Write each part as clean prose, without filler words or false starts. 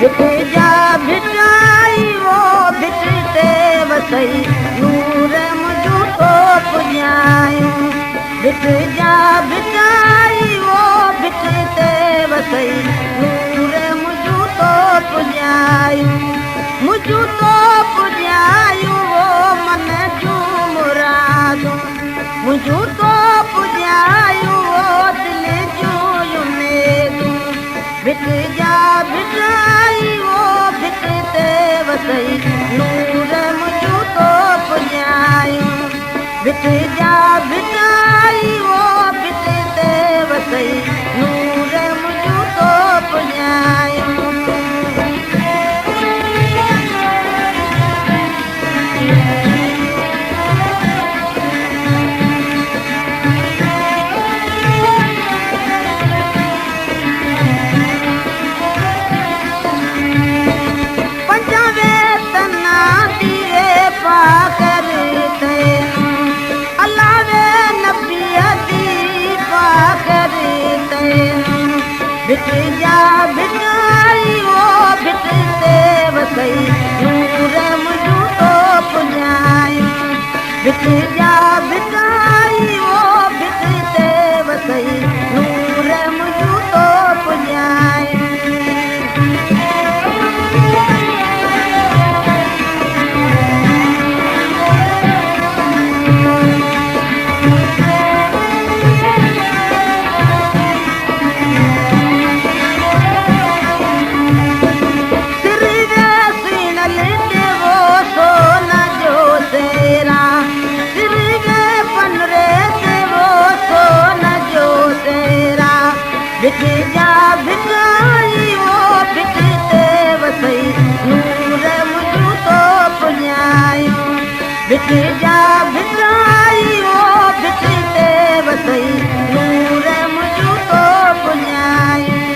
जा भिटाई वो भिटते वसई नूर मुझू तो पुजायूं भिट जा भिटाई वो भिटते वसई नूर मुझू तो पुजायूं मुझू तो पुजायूं वो मन जूं मुरादूं मुझू तो पुजायूं वो दिल जूं उमेदूं भिट जा भिटाई वो भिटते वसई नूर मुझू तो पुजायूं भिट जा भिटाई वो भिटते वसई नूर मुझू तो पुजायूं भिट जा भिटाई वो भिटते वसई नूर मुझू तो पुजायूं भिट जा भिटाई वो भिटते वसई नूर मुझू तो पुजायूं भिट जा भिटाई वो भिटते वसई नूर मुझू तो पुजायूं भिट जा भिटाई वो भिटते वसई नूर मुझू तो पुजायूं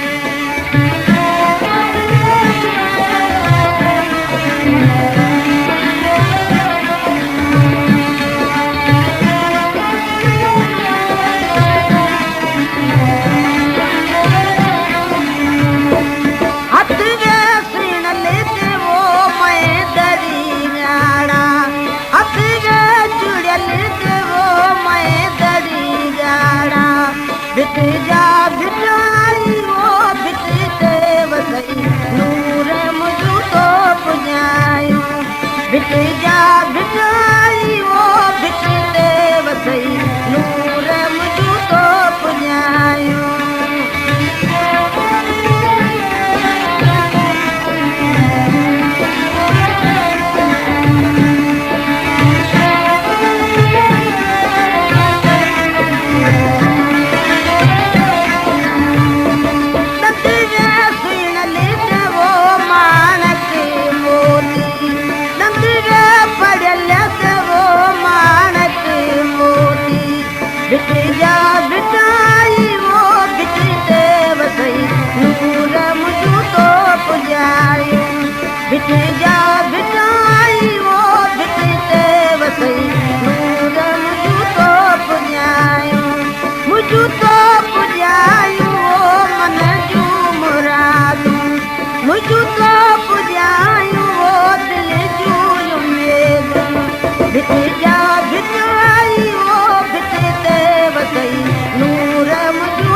भिट जा भिटाई वो भिटते वसई नूर मुझू तो पुजायूं भिट जा भिटाई वो भिटते वसई नूर मुझू तो पुजायूं भिट जा भिटाई वो भिटते वसई नूर मुझू तो पुजायूं भिट जा